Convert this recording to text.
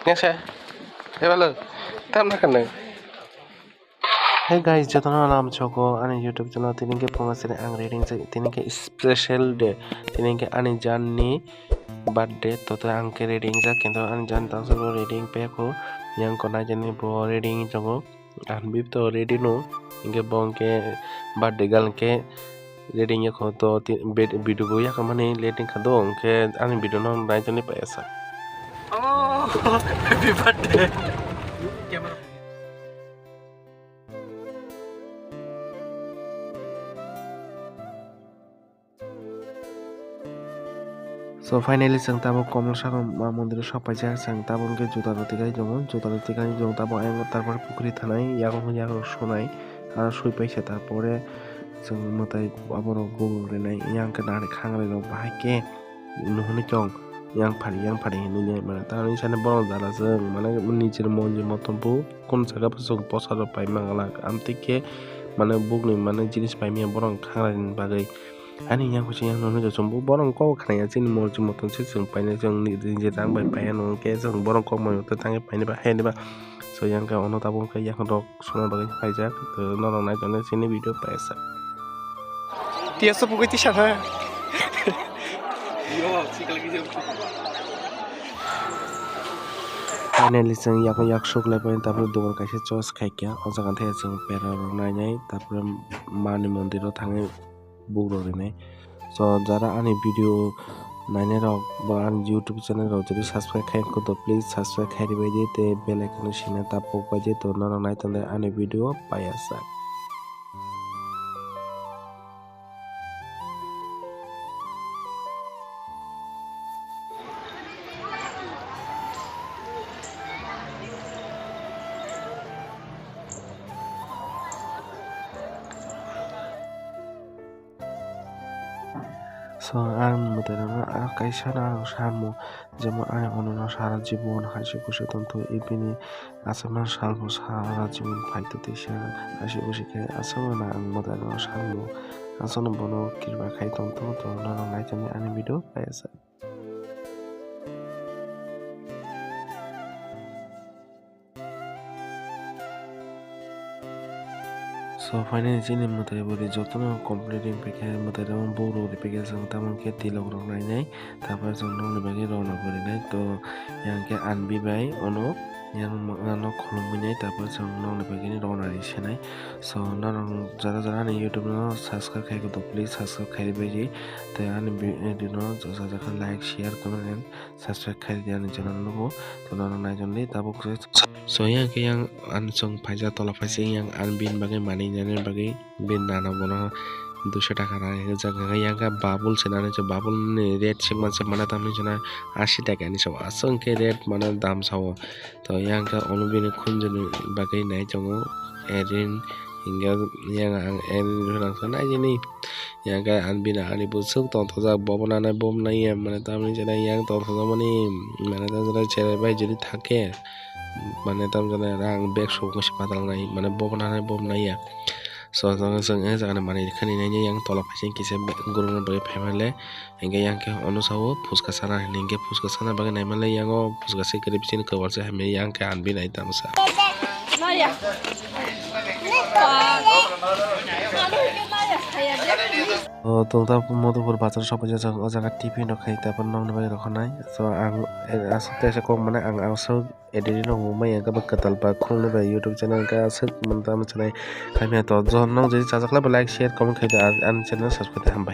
Ngese. Ebalo. Tam na kanang. Hey guys, jatuh alam Choco, ane YouTube channel tini ke promosi ang reading tini ke special day, tini ke ane jan ni birthday, to ang ke reading sa kinto ane jan tang solo reading pe ko, yang kona jani bo reading Choco, an bib to reading no, inge bong ke birthday gal ke reading ya ko to video ko ya kamane reading kado ke ane video no nai jani pa esa. Oh, happy birthday. So finally sang tabo Komal Sakam মন্দিরে সবাই যায় sang তাবনকে জুতা লতিকাই জুতা লতিকাই তাবো তারপর পুকুরি থানায় ইয়াগো শোনাই আর শুই পাইছে তারপরে जों মতাই আবার গুগরে নাই ইয়াংকে নারে খাংলে বাহাইকে নুহনি চং yang pari ini mana tahu ini sana borong dala जों mana নিজের মন যে মতন বউ কোন জায়গা जों পছন্দ পাই মাংলা আমতিকে মানে বুকনি মানে জিনিস পাই মিয়া borong খাংলানি বাগै ani yang kuci yang nono jauh bu borong kau kena ya cini mau cuma tuh sih paine jeng ni jerang bayi paine nono kayak jeng borong kau mau tentangnya paine bah ini bah so yang kau ono tabung kayak yang rok sungai bagai pajak tuh nono naik jono sini video paisa dia sepupu itu siapa yo sih lagi jauh finally jeng yak sok lepain tapi dua kasih cos kayak ya osakan teh jeng perorong nanya tapi mani mondiro tangi বুগলো রে so যারা আনি video নাইনে rock বা YouTube channel rock যদি subscribe খাই করতো please subscribe খাই দিবে যেতে বেল আইকন সিনে তাপক বাজে তো নরম নাই তাহলে আনি ভিডিও পাই আসা So ang madalang kaysa na mo যেমন আয় অনন্য সারা জীবন হাসি খুশি তন্তু ইপিনি আসামান সালমো সারা জীবন ফাইতে দেশে হাসি খুশি খাই আসামো না আং মদাlang সালমো আসনো বনো কিরবা খাই তন্তু তো নরং নাইজানি আনি ভিডিও পাই আছে So finally sini materi beri jotno completing peke materi mon boro di peke sang tamon ke tilok rong nai nai tapar sang nong ni bagi rong na beri nai to yang ke anbi bai ono yang ngano kolom bunyi tapar sang nong ni bagi ni rong na di sini so narong jara ni YouTube no subscribe kai ko to please subscribe kai beji te ani video no jasa like share comment and subscribe kai di ani channel no to narong nai jon li tabok so yang ke yang ansong phaja tola phase yang anbin bagai mani janer bagai bin nana bono 200 টাকা রাখে জায়গা ইয়াঙ্কা বাবুল সেনানে যে বাবুল নে rate সে মানে তামনি জনা 80 টাকা নি সব আসংকে রেট মানে দাম সাও তো ইয়াঙ্কা অনুবিনে খুনজনি বাgai নাই জঙ্গ এরিন ইঙ্গা ইয়াঙ্গা এন রাখছ না জিনি ইয়াঙ্কা আনবিনা আনি বুসুক তন্তজা ববনা না বম নাই মানে তামনি জনা ইয়াং তন্তজা মানে তাজরা ছেড়ে ভাই যদি থাকে মানে তাম জনা রাং বেক সবকসি পাতাল নাই মানে ববনা না বম নাই so जों जाने माने खानि नायनि yang tola phasing kise guruna bagai phaimale engge yang ke onusawo phuska sana ninge phuska sana bagai naimale yang o phuska se kare bisin kawal se hame yang ke anbi nai tamsa naya tongta modupur bazar সবাই যা জায়গা TV নখাই তারপর নং by রখনাই so আং আসতে এসে কম মানে আং আসো এডিটিং নং মাই আং কাবা কাতাল বা খুলনে বাই ইউটিউব চ্যানেল কা আছে মন তাম চালাই খাইমে তো জন নং যদি চাজাকলা লাইক শেয়ার কমেন্ট খাইতে আর চ্যানেল সাবস্ক্রাইব হাম